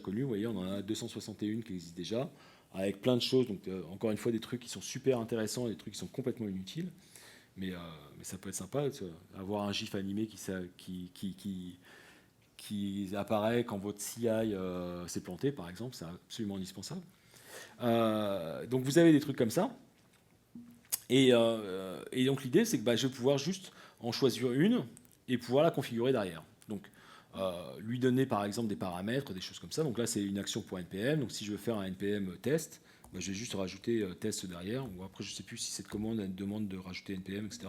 connues. Vous voyez, on en a 261 qui existent déjà, avec plein de choses. Donc encore une fois, des trucs qui sont super intéressants et des trucs qui sont complètement inutiles. Mais ça peut être sympa d'avoir un GIF animé qui apparaît quand votre CI s'est planté, par exemple. C'est absolument indispensable. Donc vous avez des trucs comme ça. Et donc l'idée, c'est que je vais pouvoir juste en choisir une et pouvoir la configurer derrière. Donc lui donner par exemple des paramètres, des choses comme ça. Donc là, c'est une action pour NPM. Donc si je veux faire un NPM test, je vais juste rajouter test derrière. Ou après, je ne sais plus si cette commande a une demande de rajouter NPM, etc.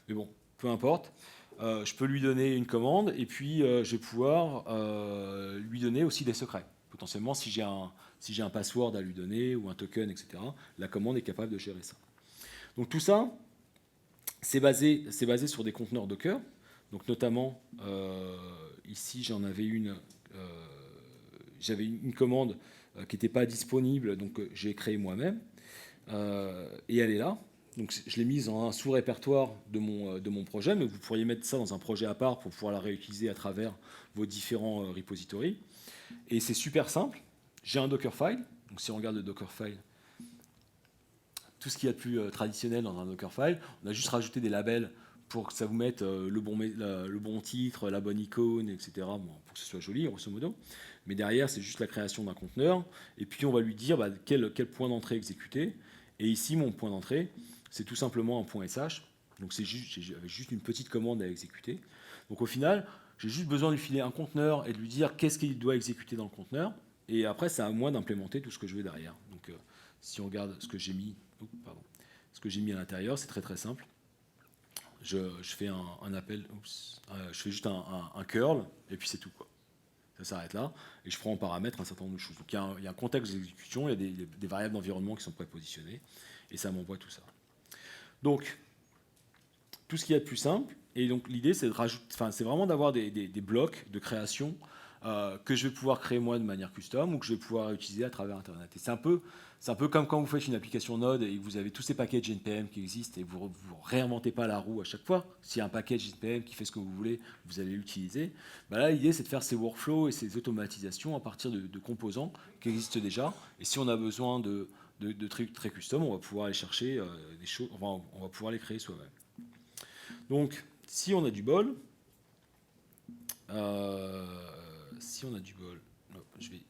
Mais bon, peu importe. Je peux lui donner une commande et puis je vais pouvoir lui donner aussi des secrets. Potentiellement, si j'ai un password à lui donner ou un token, etc., la commande est capable de gérer ça. Donc tout ça, c'est basé sur des conteneurs Docker. Donc notamment, ici, j'avais une commande qui n'était pas disponible, donc j'ai créé moi-même. Et elle est là. Donc je l'ai mise dans un sous-répertoire de mon projet, mais vous pourriez mettre ça dans un projet à part pour pouvoir la réutiliser à travers vos différents repositories. Et c'est super simple. j'ai un Dockerfile. Donc si on regarde le Dockerfile, tout ce qu'il y a de plus traditionnel dans un Dockerfile, on a juste rajouté des labels pour que ça vous mette le bon titre, la bonne icône, etc. Bon, pour que ce soit joli, grosso modo. Mais derrière, c'est juste la création d'un conteneur. Et puis on va lui dire quel point d'entrée exécuter. Et ici, mon point d'entrée, c'est tout simplement un point .sh. Donc j'avais juste une petite commande à exécuter. Donc au final, j'ai juste besoin de lui filer un conteneur et de lui dire qu'est-ce qu'il doit exécuter dans le conteneur. Et après, c'est à moi d'implémenter tout ce que je veux derrière. Donc si on regarde ce que j'ai mis, ce que j'ai mis à l'intérieur, c'est très très simple. Je fais un appel, je fais juste un curl, et puis c'est tout, quoi. Ça s'arrête là, et je prends en paramètre un certain nombre de choses. Donc il y a un contexte d'exécution, il y a des variables d'environnement qui sont prépositionnées, et ça m'envoie tout ça. Donc, tout ce qu'il y a de plus simple, et donc l'idée c'est c'est vraiment d'avoir des blocs de création que je vais pouvoir créer moi de manière custom ou que je vais pouvoir utiliser à travers Internet. Et c'est un peu comme quand vous faites une application Node et que vous avez tous ces packages NPM qui existent et vous ne réinventez pas la roue à chaque fois. S'il y a un package NPM qui fait ce que vous voulez, vous allez l'utiliser. Bah là, l'idée, c'est de faire ces workflows et ces automatisations à partir de composants qui existent déjà. Et si on a besoin de trucs très custom, on va pouvoir aller chercher des choses, enfin, on va pouvoir les créer soi-même. Donc, si on a du bol, je vais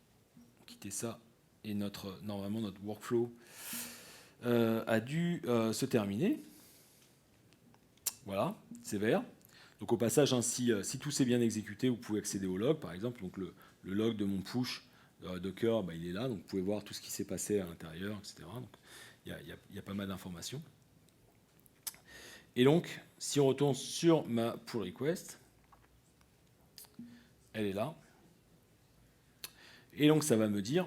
quitter ça et normalement notre workflow a dû se terminer. Voilà, c'est vert. Donc au passage, hein, si tout s'est bien exécuté, vous pouvez accéder au log, par exemple. Donc le log de mon push Docker, il est là, donc vous pouvez voir tout ce qui s'est passé à l'intérieur, etc. Donc il y a pas mal d'informations. Et donc, si on retourne sur ma pull request, elle est là. Et donc, ça va me dire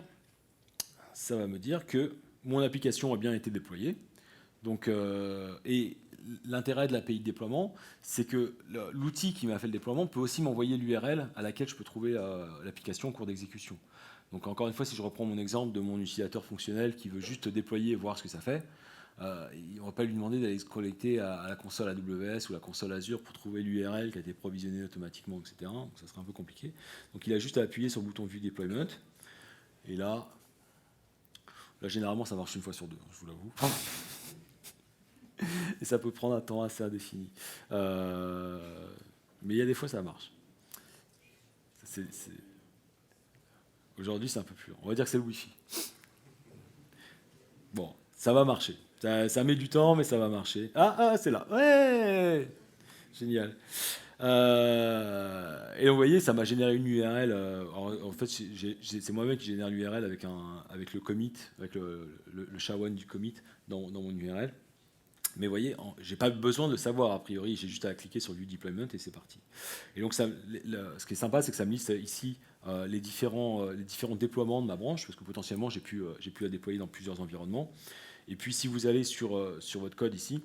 que mon application a bien été déployée. Donc, et l'intérêt de l'API de déploiement, c'est que l'outil qui m'a fait le déploiement peut aussi m'envoyer l'URL à laquelle je peux trouver l'application en cours d'exécution. Donc, encore une fois, si je reprends mon exemple de mon utilisateur fonctionnel qui veut juste déployer et voir ce que ça fait, on ne va pas lui demander d'aller se connecter à la console AWS ou la console Azure pour trouver l'URL qui a été provisionnée automatiquement, etc. Donc ça serait un peu compliqué. Donc il a juste à appuyer sur le bouton View Deployment. Et là, généralement, ça marche une fois sur deux, je vous l'avoue. Et ça peut prendre un temps assez indéfini. Mais il y a des fois, ça marche. Aujourd'hui, c'est un peu plus long. On va dire que c'est le Wi-Fi. Bon, ça va marcher. Ça met du temps, mais ça va marcher. C'est là. Ouais, génial. Et donc, vous voyez, ça m'a généré une URL. En fait, c'est moi-même qui génère l'URL avec le commit, avec le SHA-1 du commit dans mon URL. Mais vous voyez, j'ai pas besoin de savoir a priori, j'ai juste à cliquer sur View Deployment et c'est parti. Et donc, ce qui est sympa, c'est que ça me liste ici les différents déploiements de ma branche, parce que potentiellement, j'ai pu la déployer dans plusieurs environnements. Et puis, si vous allez sur votre code ici,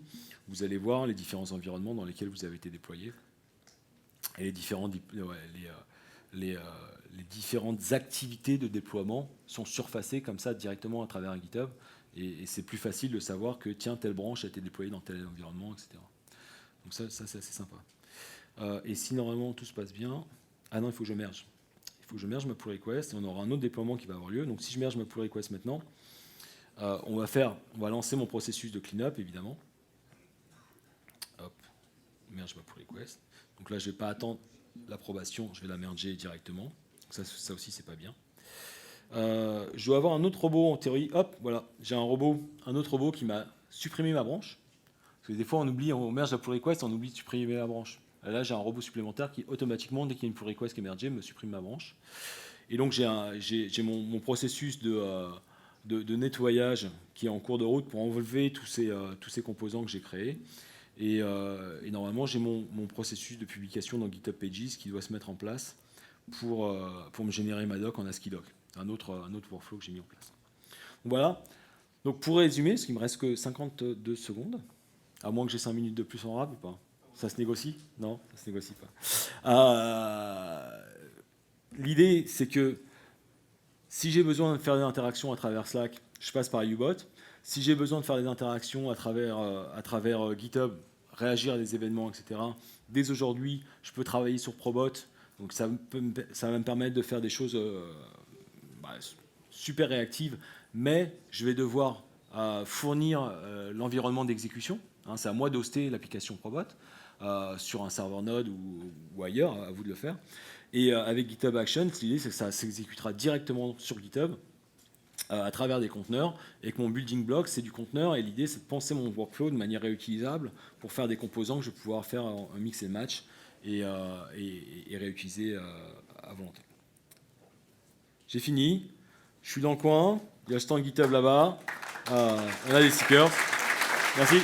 vous allez voir les différents environnements dans lesquels vous avez été déployé et les différentes activités de déploiement sont surfacées comme ça directement à travers un GitHub. Et c'est plus facile de savoir que, tiens, telle branche a été déployée dans tel environnement, etc. Donc ça c'est assez sympa. Et si normalement tout se passe bien... Ah non, il faut que je merge. Il faut que je merge ma pull request et on aura un autre déploiement qui va avoir lieu. Donc si je merge ma pull request maintenant, on va lancer mon processus de cleanup, évidemment. Hop, merge ma pull request. Donc là, je ne vais pas attendre l'approbation, je vais la merger directement. Donc ça aussi, c'est pas bien. Je dois avoir un autre robot en théorie. Hop, voilà, j'ai un autre robot qui m'a supprimé ma branche. Parce que des fois, on merge la pull request, on oublie de supprimer la branche. Là, j'ai un robot supplémentaire qui, automatiquement, dès qu'il y a une pull request qui est mergée, me supprime ma branche. Et donc, j'ai mon processus de nettoyage qui est en cours de route pour enlever tous ces composants que j'ai créés. Et normalement, j'ai mon processus de publication dans GitHub Pages qui doit se mettre en place pour me générer ma doc en ASCII doc. Un autre workflow que j'ai mis en place. Donc voilà. Donc pour résumer, parce qu'il me reste que 52 secondes, à moins que j'ai 5 minutes de plus en rab ou pas. Ça se négocie? Non, ça se négocie pas. L'idée, c'est que si j'ai besoin de faire des interactions à travers Slack, je passe par Ubot. Si j'ai besoin de faire des interactions à travers GitHub, réagir à des événements, etc., dès aujourd'hui, je peux travailler sur Probot. Donc ça va me permettre de faire des choses super réactive, mais je vais devoir fournir l'environnement d'exécution. Hein, c'est à moi d'hoster l'application Probot sur un serveur Node ou ailleurs, à vous de le faire. Et avec GitHub Actions, l'idée c'est que ça s'exécutera directement sur GitHub à travers des conteneurs, et que mon building block c'est du conteneur, et l'idée c'est de penser mon workflow de manière réutilisable pour faire des composants que je vais pouvoir faire un mix et match et réutiliser à volonté. J'ai fini, je suis dans le coin, il y a le stand GitHub là-bas, on a des stickers. Merci.